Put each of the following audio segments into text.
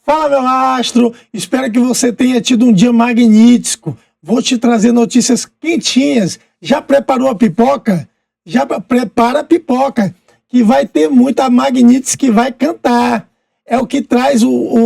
Fala, meu astro! Espero que você tenha tido um dia magnífico. Vou te trazer notícias quentinhas. Já preparou a pipoca? Já prepara a pipoca, que vai ter muita magnífica que vai cantar. É o que traz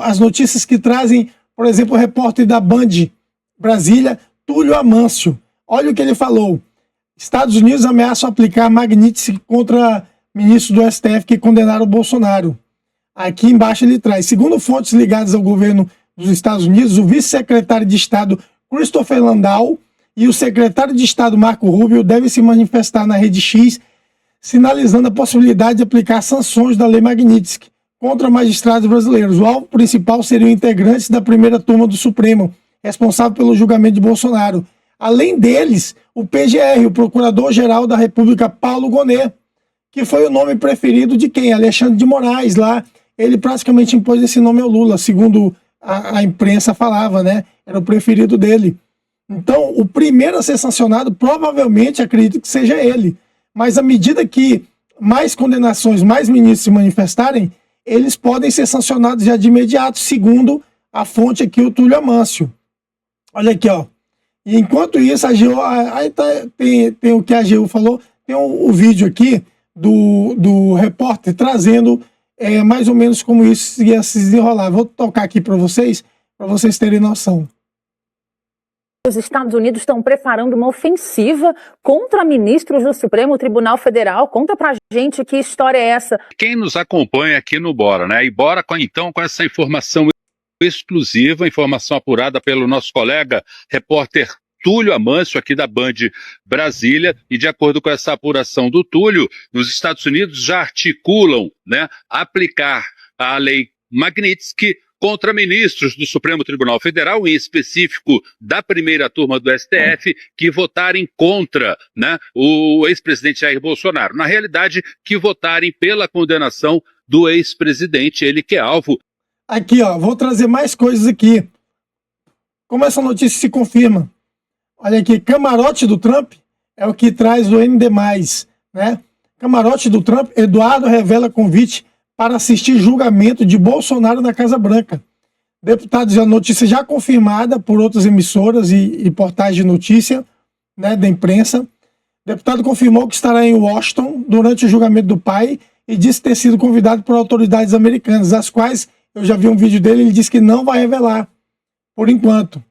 as notícias que trazem, por exemplo, o repórter da Band Brasília, Túlio Amâncio. Olha o que ele falou. Estados Unidos ameaçam aplicar Magnitsky contra ministros do STF que condenaram o Bolsonaro. Aqui embaixo ele traz, segundo fontes ligadas ao governo dos Estados Unidos, o vice-secretário de Estado Christopher Landau e o secretário de Estado Marco Rubio devem se manifestar na Rede X, sinalizando a possibilidade de aplicar sanções da Lei Magnitsky contra magistrados brasileiros. O alvo principal seriam integrantes da primeira turma do Supremo, responsável pelo julgamento de Bolsonaro. Além deles, o PGR, o Procurador-Geral da República, Paulo Gonet, que foi o nome preferido de quem? Alexandre de Moraes, lá. Ele praticamente impôs esse nome ao Lula, segundo a imprensa falava, né? Era o preferido dele. Então, o primeiro a ser sancionado, provavelmente, acredito que seja ele. Mas à medida que mais condenações, mais ministros se manifestarem, eles podem ser sancionados já de imediato, segundo a fonte aqui, o Túlio Amâncio. Olha aqui, ó. E enquanto isso, a AGU, aí tem o que a AGU falou, tem o vídeo aqui do repórter trazendo mais ou menos como isso ia se desenrolar. Vou tocar aqui para vocês terem noção. Os Estados Unidos estão preparando uma ofensiva contra ministros do Supremo Tribunal Federal. Conta pra gente que história é essa. Quem nos acompanha aqui no Bora, né? E bora com essa informação exclusiva, informação apurada pelo nosso colega repórter Túlio Amâncio, aqui da Band Brasília, e de acordo com essa apuração do Túlio, os Estados Unidos já articulam, né, aplicar a lei Magnitsky contra ministros do Supremo Tribunal Federal, em específico da primeira turma do STF, que votarem contra, né, o ex-presidente Jair Bolsonaro. Na realidade, que votarem pela condenação do ex-presidente, ele que é alvo. Aqui, ó, vou trazer mais coisas aqui. Como essa notícia se confirma? Olha aqui, camarote do Trump é o que traz o ND+, né? Camarote do Trump, Eduardo revela convite para assistir julgamento de Bolsonaro na Casa Branca. Deputados, a notícia já confirmada por outras emissoras e portais de notícia, né, da imprensa. Deputado confirmou que estará em Washington durante o julgamento do pai e disse ter sido convidado por autoridades americanas, as quais eu já vi um vídeo dele, ele disse que não vai revelar, por enquanto.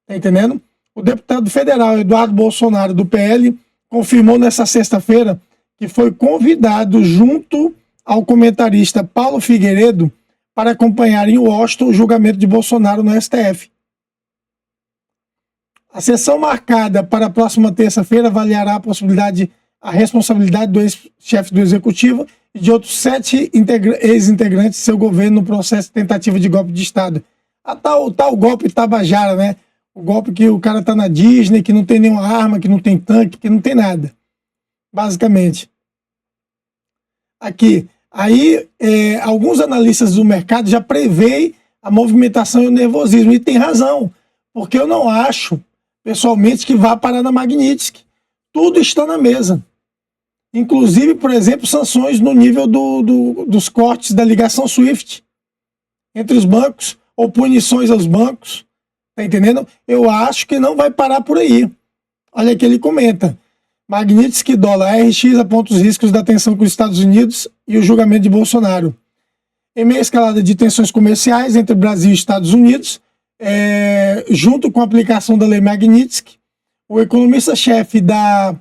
Tá entendendo? O deputado federal Eduardo Bolsonaro, do PL, confirmou nessa sexta-feira que foi convidado junto ao comentarista Paulo Figueiredo para acompanhar em Washington o julgamento de Bolsonaro no STF. A sessão marcada para a próxima terça-feira avaliará a responsabilidade do ex-chefe do Executivo e de outros 7 ex-integrantes de seu governo no processo de tentativa de golpe de Estado. O tal golpe Tabajara, né? O golpe que o cara tá na Disney, que não tem nenhuma arma, que não tem tanque, que não tem nada. Basicamente. Aqui. Aí, alguns analistas do mercado já preveem a movimentação e o nervosismo. E tem razão. Porque eu não acho, pessoalmente, que vá parar na Magnitsky. Tudo está na mesa. Inclusive, por exemplo, sanções no nível dos cortes da ligação SWIFT entre os bancos, ou punições aos bancos. Tá entendendo? Eu acho que não vai parar por aí. Olha que ele comenta. Magnitsky dólar, RX aponta os riscos da tensão com os Estados Unidos e o julgamento de Bolsonaro. Em meio à escalada de tensões comerciais entre Brasil e Estados Unidos, junto com a aplicação da lei Magnitsky, o economista-chefe da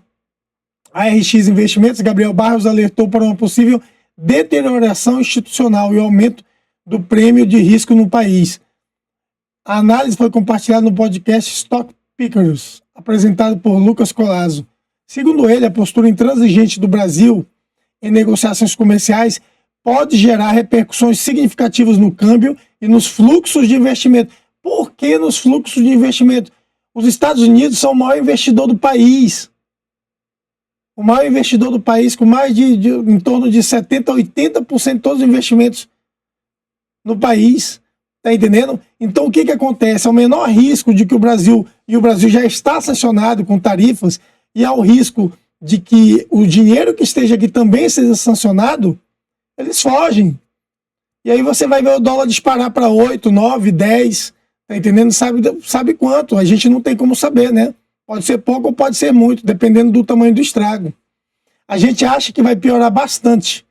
ARX Investimentos, Gabriel Barros, alertou para uma possível deterioração institucional e aumento do prêmio de risco no país. A análise foi compartilhada no podcast Stock Pickers, apresentado por Lucas Collazo. Segundo ele, a postura intransigente do Brasil em negociações comerciais pode gerar repercussões significativas no câmbio e nos fluxos de investimento. Por que nos fluxos de investimento? Os Estados Unidos são o maior investidor do país. O maior investidor do país, com mais em torno de 70% a 80% de todos os investimentos no país. Tá entendendo? Então o que acontece? É o menor risco de que o Brasil já está sancionado com tarifas, e há o risco de que o dinheiro que esteja aqui também seja sancionado, eles fogem. E aí você vai ver o dólar disparar para 8, 9, 10, tá entendendo? Sabe quanto? A gente não tem como saber, né? Pode ser pouco ou pode ser muito, dependendo do tamanho do estrago. A gente acha que vai piorar bastante.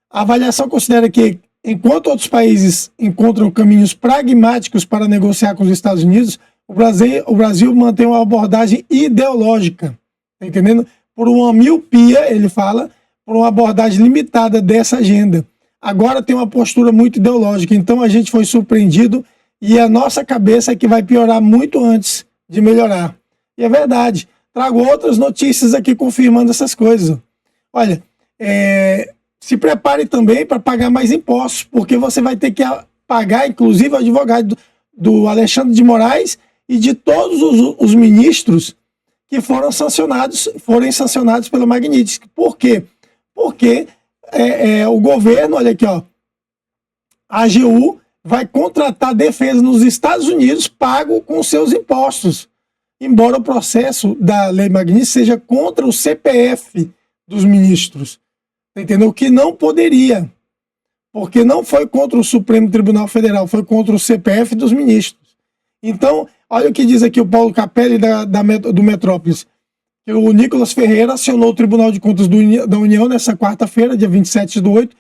A avaliação considera que, enquanto outros países encontram caminhos pragmáticos para negociar com os Estados Unidos, o Brasil mantém uma abordagem ideológica, tá entendendo? Por uma miopia, ele fala, por uma abordagem limitada dessa agenda. Agora tem uma postura muito ideológica, então a gente foi surpreendido e a nossa cabeça é que vai piorar muito antes de melhorar. E é verdade. Trago outras notícias aqui confirmando essas coisas. Olha, se prepare também para pagar mais impostos, porque você vai ter que pagar, inclusive, o advogado do Alexandre de Moraes e de todos os ministros que forem sancionados pela Magnitsky. Por quê? Porque o governo, olha aqui, ó, a AGU vai contratar defesa nos Estados Unidos pago com seus impostos. Embora o processo da Lei Magnitsky seja contra o CPF dos ministros. Entendeu? Que não poderia. Porque não foi contra o Supremo Tribunal Federal, foi contra o CPF dos ministros. Então, olha o que diz aqui o Paulo Capelli do Metrópolis. Que o Nicolas Ferreira acionou o Tribunal de Contas da União nessa quarta-feira, dia 27/8,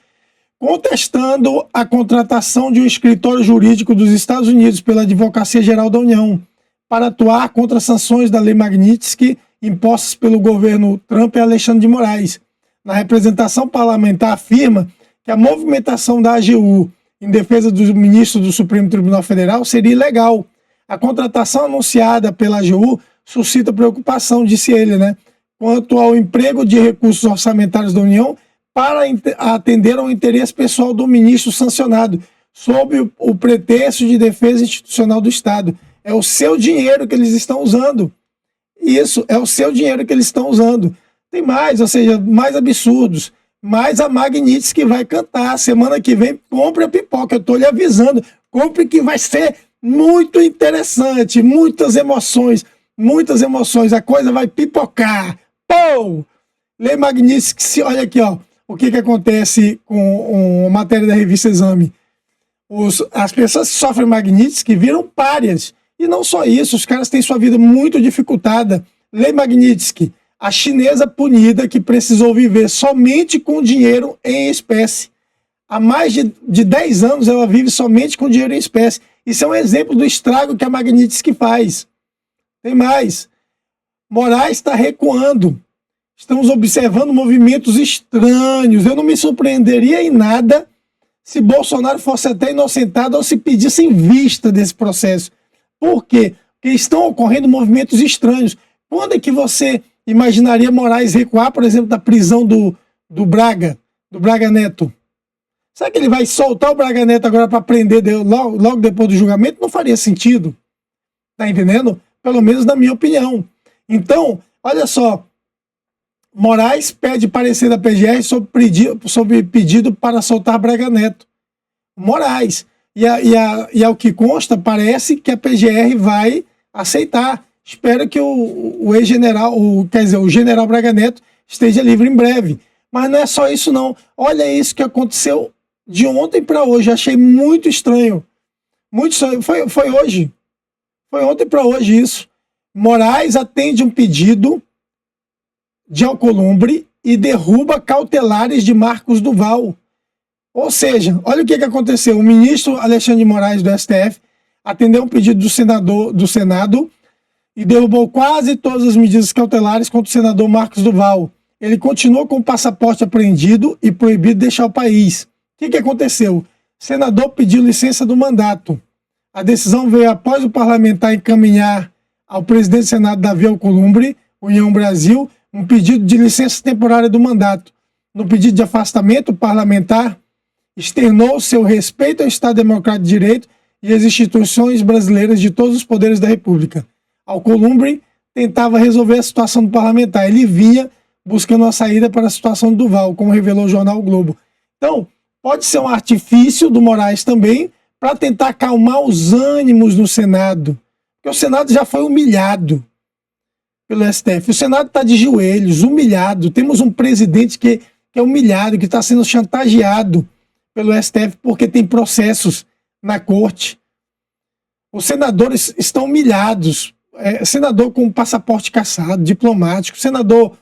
contestando a contratação de um escritório jurídico dos Estados Unidos pela Advocacia Geral da União para atuar contra sanções da Lei Magnitsky impostas pelo governo Trump e Alexandre de Moraes. Na representação parlamentar, afirma que a movimentação da AGU em defesa dos ministros do Supremo Tribunal Federal seria ilegal. A contratação anunciada pela AGU suscita preocupação, disse ele, né, quanto ao emprego de recursos orçamentários da União para atender ao interesse pessoal do ministro sancionado, sob o pretexto de defesa institucional do Estado. É o seu dinheiro que eles estão usando. Isso, é o seu dinheiro que eles estão usando. Tem mais, ou seja, mais absurdos. Mais a Magnitsky que vai cantar. Semana que vem, compre a pipoca. Eu estou lhe avisando. Compre que vai ser muito interessante. Muitas emoções. Muitas emoções. A coisa vai pipocar. Pô! Lei Magnitsky, olha aqui, ó. O que acontece com a matéria da revista Exame. As pessoas que sofrem Magnitsky viram párias. E não só isso, os caras têm sua vida muito dificultada. Lei Magnitsky, a chinesa punida que precisou viver somente com dinheiro em espécie. Há mais de 10 anos ela vive somente com dinheiro em espécie. Isso é um exemplo do estrago que a Magnitsky faz. Tem mais. Moraes está recuando. Estamos observando movimentos estranhos. Eu não me surpreenderia em nada se Bolsonaro fosse até inocentado ou se pedissem vista desse processo. Por quê? Porque estão ocorrendo movimentos estranhos. Quando é que você imaginaria Moraes recuar, por exemplo, da prisão do Braga Neto? Será que ele vai soltar o Braga Neto agora para prender logo depois do julgamento? Não faria sentido. Tá entendendo? Pelo menos na minha opinião. Então, olha só. Moraes pede parecer da PGR sobre pedido para soltar Braga Neto. Moraes. E ao que consta, parece que a PGR vai aceitar. Espero que o ex-general, o general Braga Neto esteja livre em breve. Mas não é só isso não. Olha isso que aconteceu de ontem para hoje. Achei muito estranho. Muito estranho. Foi hoje. Foi ontem para hoje isso. Moraes atende um pedido de Alcolumbre e derruba cautelares de Marcos Duval. Ou seja, olha o que aconteceu. O ministro Alexandre de Moraes do STF atendeu um pedido do Senado e derrubou quase todas as medidas cautelares contra o senador Marcos Duval. Ele continuou com o passaporte apreendido e proibido de deixar o país. O que aconteceu? O senador pediu licença do mandato. A decisão veio após o parlamentar encaminhar ao presidente do Senado, Davi Alcolumbre, União Brasil, um pedido de licença temporária do mandato. No pedido de afastamento, o parlamentar externou seu respeito ao Estado Democrático de Direito e às instituições brasileiras de todos os poderes da República. Alcolumbre tentava resolver a situação do parlamentar. Ele vinha buscando uma saída para a situação do Duval, como revelou o jornal o Globo. Então, pode ser um artifício do Moraes também para tentar acalmar os ânimos no Senado. Porque o Senado já foi humilhado pelo STF. O Senado está de joelhos, humilhado. Temos um presidente que é humilhado, que está sendo chantageado pelo STF, porque tem processos na corte. Os senadores estão humilhados. Senador com passaporte cassado, diplomático, senador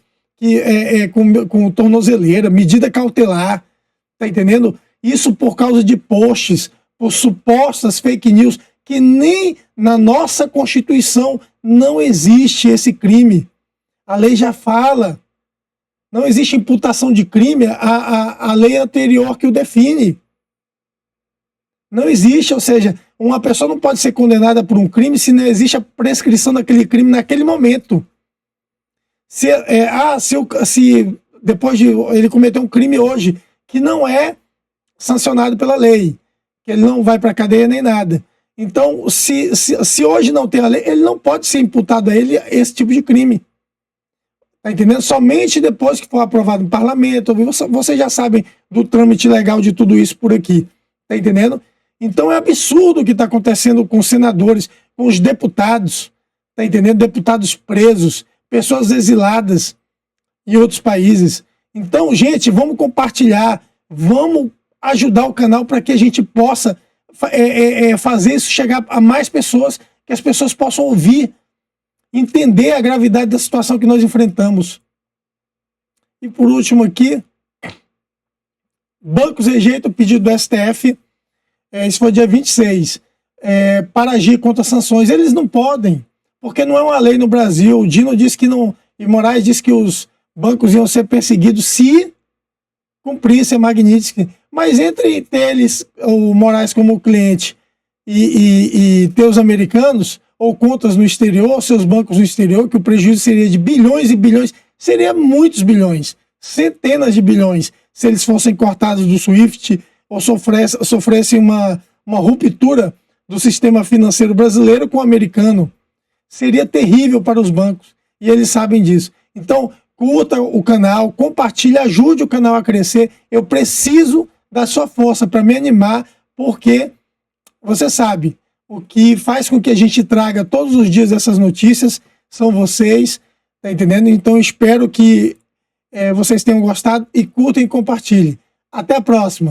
com tornozeleira, medida cautelar, tá entendendo? Isso por causa de posts, por supostas fake news, que nem na nossa Constituição não existe esse crime. A lei já fala. Não existe imputação de crime, a lei anterior que o define. Não existe, ou seja, uma pessoa não pode ser condenada por um crime se não existe a prescrição daquele crime naquele momento. Se depois de ele cometer um crime hoje, que não é sancionado pela lei, que ele não vai para a cadeia nem nada. Então, se hoje não tem a lei, ele não pode ser imputado a ele esse tipo de crime. Tá entendendo? Somente depois que for aprovado no parlamento, vocês já sabem do trâmite legal de tudo isso por aqui. Tá entendendo? Então é absurdo o que está acontecendo com os senadores, com os deputados, tá entendendo? Deputados presos, pessoas exiladas em outros países. Então, gente, vamos compartilhar, vamos ajudar o canal para que a gente possa fazer isso chegar a mais pessoas, que as pessoas possam ouvir, entender a gravidade da situação que nós enfrentamos. E por último aqui, bancos rejeitam o pedido do STF, isso foi dia 26, para agir contra sanções. Eles não podem, porque não é uma lei no Brasil. O Dino disse que não, e Moraes disse que os bancos iam ser perseguidos se cumprissem a Magnitsky. Mas entre eles, o Moraes como cliente e ter os americanos, ou contas no exterior, seus bancos no exterior, que o prejuízo seria de bilhões e bilhões, seria muitos bilhões, centenas de bilhões, se eles fossem cortados do SWIFT ou sofressem uma ruptura do sistema financeiro brasileiro com o americano. Seria terrível para os bancos, e eles sabem disso. Então, curta o canal, compartilhe, ajude o canal a crescer. Eu preciso da sua força para me animar, porque você sabe, o que faz com que a gente traga todos os dias essas notícias são vocês, tá entendendo? Então, espero que vocês tenham gostado e curtem e compartilhem. Até a próxima!